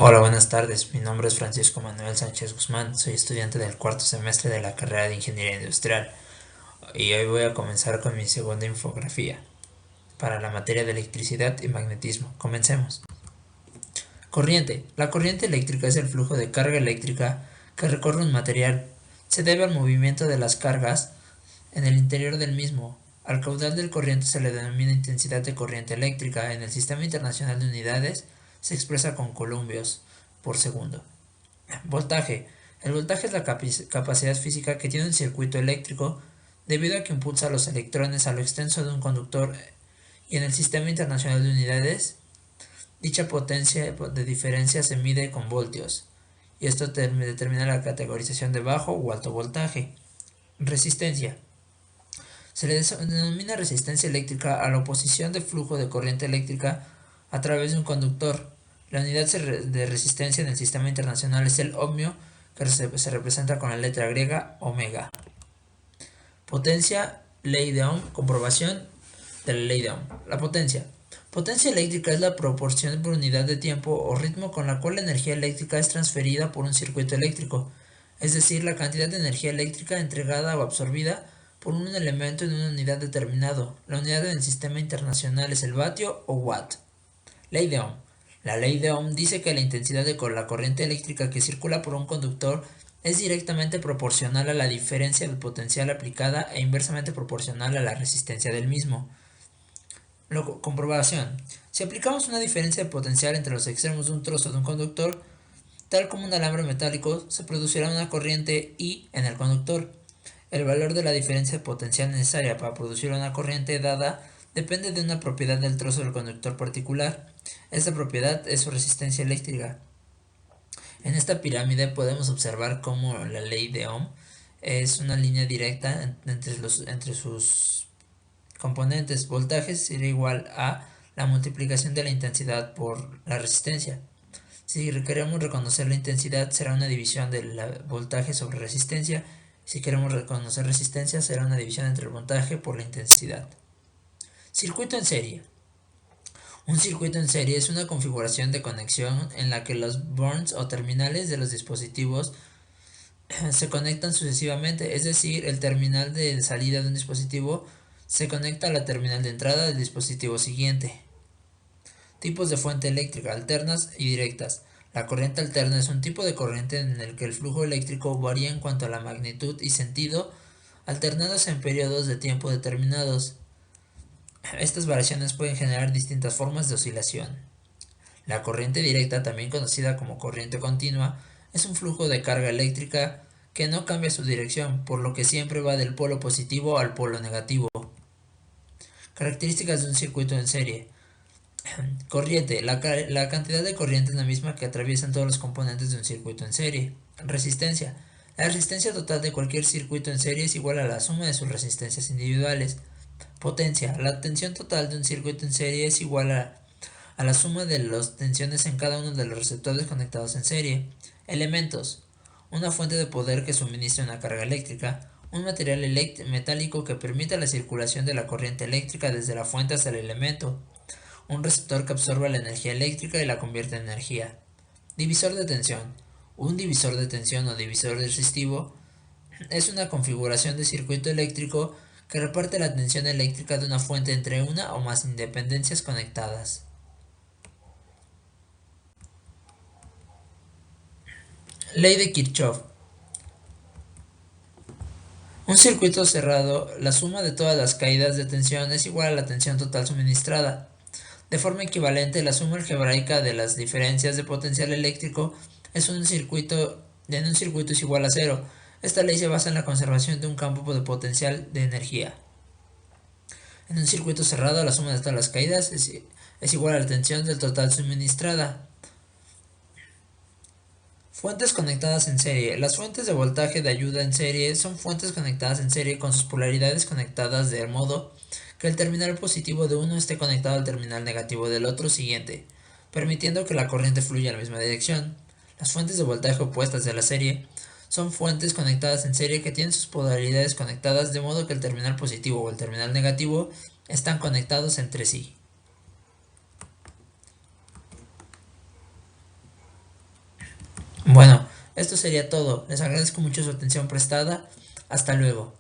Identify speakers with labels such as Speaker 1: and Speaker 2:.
Speaker 1: Hola, buenas tardes. Mi nombre es Francisco Manuel Sánchez Guzmán. Soy estudiante del cuarto semestre de la carrera de Ingeniería Industrial y hoy voy a comenzar con mi segunda infografía para la materia de electricidad y magnetismo. Comencemos. Corriente. La corriente eléctrica es el flujo de carga eléctrica que recorre un material. Se debe al movimiento de las cargas en el interior del mismo. Al caudal del corriente se le denomina intensidad de corriente eléctrica. En el Sistema Internacional de Unidades se expresa con columbios por segundo. Voltaje. El voltaje es la capacidad física que tiene un circuito eléctrico debido a que impulsa a los electrones a lo extenso de un conductor y en el Sistema Internacional de Unidades dicha potencia de diferencia se mide con voltios y esto determina la categorización de bajo o alto voltaje. Resistencia. Se le denomina resistencia eléctrica a la oposición de flujo de corriente eléctrica a través de un conductor. La unidad de resistencia en el sistema internacional es el ohmio, que se representa con la letra griega omega. Potencia, ley de Ohm, comprobación de la ley de Ohm. La potencia. Potencia eléctrica es la proporción por unidad de tiempo o ritmo con la cual la energía eléctrica es transferida por un circuito eléctrico, es decir, la cantidad de energía eléctrica entregada o absorbida por un elemento en una unidad determinado. La unidad en el sistema internacional es el vatio o watt. Ley de Ohm. La ley de Ohm dice que la intensidad de la corriente eléctrica que circula por un conductor es directamente proporcional a la diferencia de potencial aplicada e inversamente proporcional a la resistencia del mismo. Comprobación. Si aplicamos una diferencia de potencial entre los extremos de un trozo de un conductor, tal como un alambre metálico, se producirá una corriente I en el conductor. El valor de la diferencia de potencial necesaria para producir una corriente dada depende de una propiedad del trozo del conductor particular. Esta propiedad es su resistencia eléctrica. En esta pirámide podemos observar cómo la ley de Ohm es una línea directa entre sus componentes. Voltaje será igual a la multiplicación de la intensidad por la resistencia. Si queremos reconocer la intensidad, será una división del voltaje sobre resistencia. Si queremos reconocer resistencia, será una división entre el voltaje por la intensidad. Circuito en serie. Un circuito en serie es una configuración de conexión en la que los burns o terminales de los dispositivos se conectan sucesivamente, es decir, el terminal de salida de un dispositivo se conecta a la terminal de entrada del dispositivo siguiente. Tipos de fuente eléctrica, alternas y directas. La corriente alterna es un tipo de corriente en el que el flujo eléctrico varía en cuanto a la magnitud y sentido, alternados en periodos de tiempo determinados. Estas variaciones pueden generar distintas formas de oscilación. La corriente directa, también conocida como corriente continua, es un flujo de carga eléctrica que no cambia su dirección, por lo que siempre va del polo positivo al polo negativo. Características de un circuito en serie. Corriente. La cantidad de corriente es la misma que atraviesan todos los componentes de un circuito en serie. Resistencia. La resistencia total de cualquier circuito en serie es igual a la suma de sus resistencias individuales. Potencia. La tensión total de un circuito en serie es igual a la suma de las tensiones en cada uno de los receptores conectados en serie. Elementos. Una fuente de poder que suministra una carga eléctrica. Un material metálico que permite la circulación de la corriente eléctrica desde la fuente hasta el elemento. Un receptor que absorbe la energía eléctrica y la convierte en energía. Divisor de tensión. Un divisor de tensión o divisor resistivo es una configuración de circuito eléctrico que reparte la tensión eléctrica de una fuente entre una o más dependencias conectadas. Ley de Kirchhoff. Un circuito cerrado, la suma de todas las caídas de tensión es igual a la tensión total suministrada. De forma equivalente, la suma algebraica de las diferencias de potencial eléctrico en un circuito es igual a cero. Esta ley se basa en la conservación de un campo de potencial de energía. En un circuito cerrado, la suma de todas las caídas es igual a la tensión del total suministrada. Fuentes conectadas en serie. Las fuentes de voltaje de ayuda en serie son fuentes conectadas en serie con sus polaridades conectadas de modo que el terminal positivo de uno esté conectado al terminal negativo del otro siguiente, permitiendo que la corriente fluya en la misma dirección. Las fuentes de voltaje opuestas de la serie son fuentes conectadas en serie que tienen sus polaridades conectadas de modo que el terminal positivo o el terminal negativo están conectados entre sí. Bueno, esto sería todo. Les agradezco mucho su atención prestada. Hasta luego.